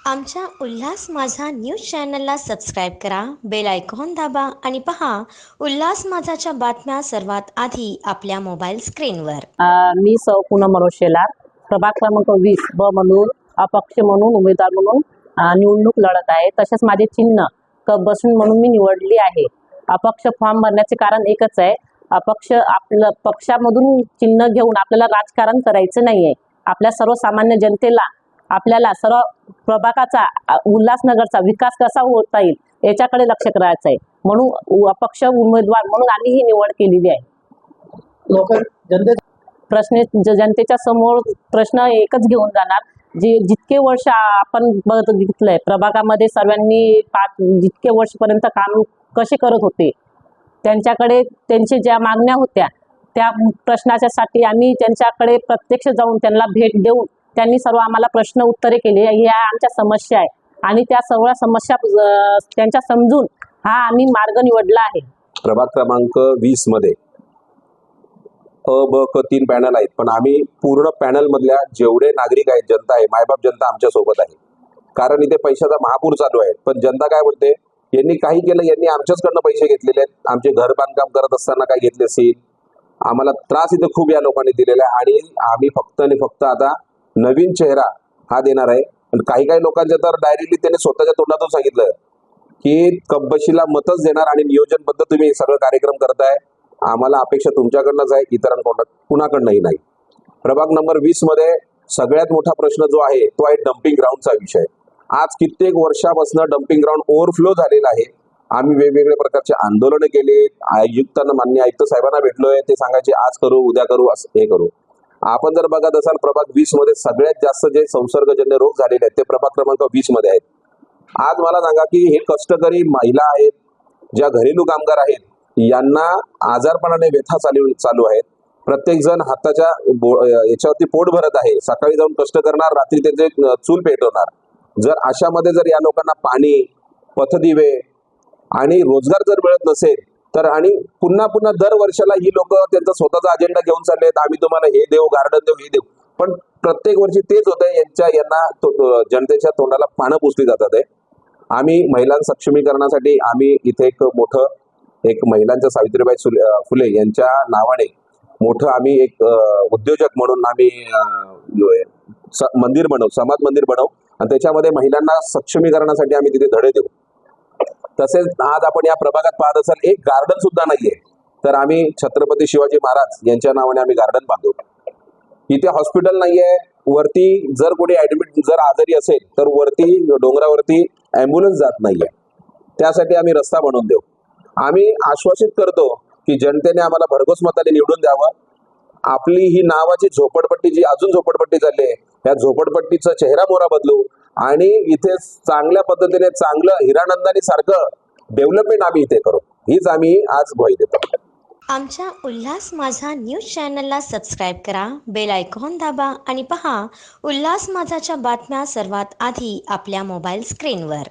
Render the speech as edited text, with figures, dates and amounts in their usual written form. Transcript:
आमच्या उल्हास माझा न्यूज चॅनलला सबस्क्राईब करा, बेल आयकॉन दाबा आणि पहा उल्हास माझाच्या बातम्या सर्वात आधी आपल्या मोबाईल स्क्रीनवर। मी सौ पूनम शेलार प्रभाग क्रमांक 20 ब म्हणून अपक्ष म्हणून उमेदवार म्हणून निवडणूक लढत आहे। तसेच माझे चिन्ह क बसून म्हणून मी निवडली आहे। अपक्ष फॉर्म भरण्याचे कारण एकच आहे, अपक्ष आपलं पक्षामधून चिन्ह घेऊन आपल्याला राजकारण करायचं नाहीये। आपल्या सर्वसामान्य जनतेला आपल्याला सर्व प्रभागाचा उल्हासनगरचा विकास कसा होता येईल याच्याकडे लक्ष करायचं आहे, म्हणून अपक्ष उमेदवार म्हणून आम्ही ही निवड केलेली आहे। लोक जनतेच्या समोर प्रश्न एकच घेऊन जाणार, जितके वर्ष आपण बघितलंय प्रभागामध्ये सर्वांनी जितके वर्षपर्यंत काम कसे करत होते, त्यांच्याकडे त्यांची ज्या मागण्या होत्या त्या प्रश्नाच्यासाठी आम्ही त्यांच्याकडे प्रत्यक्ष जाऊन त्यांना भेट देऊन त्यांनी सर्व आम्हाला प्रश्न उत्तरे केली। ह्या आमच्या समस्या आहे आणि त्या सर्व समस्या त्यांच्या समजून हा आम्ही मार्ग निवडला आहे। प्रभाग क्रमांक 20 मध्ये अ ब क 3 पॅनल आहेत, पण आम्ही पूर्ण पॅनल मधल्या जेवढे नागरिक आहेत, जनता आहे, मायबाप जनता आमच्या सोबत आहे। कारण इथे पैशाचा महापूर चालू आहे, पण जनता काय बोलते, यांनी काही केलं, यांनी आमच्याचकडनं पैसे घेतलेले आहेत, आमचे घर बांधकाम करत असताना काय घेतले असेल, आम्हाला त्रास इथे खूप या लोकांनी दिलेला आहे आणि आम्ही फक्त आणि फक्त आता नवीन चेहरा हा देणार आहे। काही काही लोकांच्या तर डायरेक्टली त्यांनी स्वतःच्या तोंडातून सांगितलं की कब्बशीला मतच देणार आणि नियोजनबद्ध तुम्ही सगळं कार्यक्रम करताय, आम्हाला अपेक्षा तुमच्याकडनंच आहे, इतरांकडून कुणाकडनंही नाही। प्रभाग नंबर 20 मध्ये सगळ्यात मोठा प्रश्न जो आहे तो आहे डम्पिंग ग्राउंडचा विषय। आज कित्येक वर्षापासून डम्पिंग ग्राउंड ओव्हरफ्लो झालेला आहे। आम्ही वेगवेगळ्या प्रकारचे आंदोलन केले, आयुक्तांना मान्य आयुक्त साहेबांना भेटलोय, ते सांगायचे आज करू उद्या करू असं हे करू। आपण जर बघत असाल प्रभाग 20 मध्ये सगळ्यात जास्त जे संसर्गजन्य रोग झालेले आहेत ते प्रभाग क्रमांक 20 मध्ये आहेत। आज मला सांगा की हे कष्टकरी महिला आहेत, ज्या घरेलू कामगार आहेत, यांना आजारपणाने व्यथा चालू आहेत। प्रत्येक जण हाताच्या याच्यावरती पोट भरत आहे, सकाळी जाऊन कष्ट करणार, रात्री त्यांचे चूल पेटवणार। जर अशामध्ये जर या लोकांना पाणी, पथदिवे आणि रोजगार जर मिळत नसेल तर आणि पुन्हा पुन्हा दर वर्षाला ही लोक त्यांचा स्वतःचा अजेंडा घेऊन चाललेत, आम्ही तुम्हाला हे देऊ, गार्डन देऊ, हे देऊ, पण प्रत्येक वर्षी तेच होतंय, यांना जनतेच्या तोंडाला पानं पुसली जातात आहे। आम्ही महिलां सक्षमीकरणासाठी आम्ही इथे एक महिलांच्या सावित्रीबाई फुले यांच्या नावाने मोठं आम्ही एक उद्योजक म्हणून आम्ही मंदिर बनवू, समाज मंदिर बनवू आणि त्याच्यामध्ये महिलांना सक्षमीकरणासाठी आम्ही तिथे धडे देऊ। तसेच आज आपण या प्रभागात पाहत असाल एक गार्डन सुद्धा नाहीये, तर आम्ही छत्रपती शिवाजी महाराज यांच्या नावाने आम्ही गार्डन बांधू। इथे हॉस्पिटल नाहीये, वरती जर कोणी ऍडमिट जर आजारी असेल तर वरती डोंगरावरती ॲम्ब्युलन्स जात नाहीये, त्यासाठी आम्ही रस्ता बनवून देऊ। आम्ही आश्वासित करतो की जनतेने आम्हाला भरघोस मताने निवडून द्यावं। आपली ही नावाची झोपडपट्टी जी अजून झोपडपट्टी चालली आहे, या झोपडपट्टीचा चेहरा मोहरा बदलू आणि इथे चांगल्या पद्धतीने चांगलं हिरानंदानी सारखं डेव्हलपमेंट आम्ही इथे करू, हीच आम्ही आज ग्वाही देतो। आमच्या उल्हास माझा न्यूज चॅनलला सबस्क्राईब करा, बेल आयकॉन दाबा आणि पहा उल्हास माझाच्या बातम्या सर्वात आधी आपल्या मोबाईल स्क्रीनवर।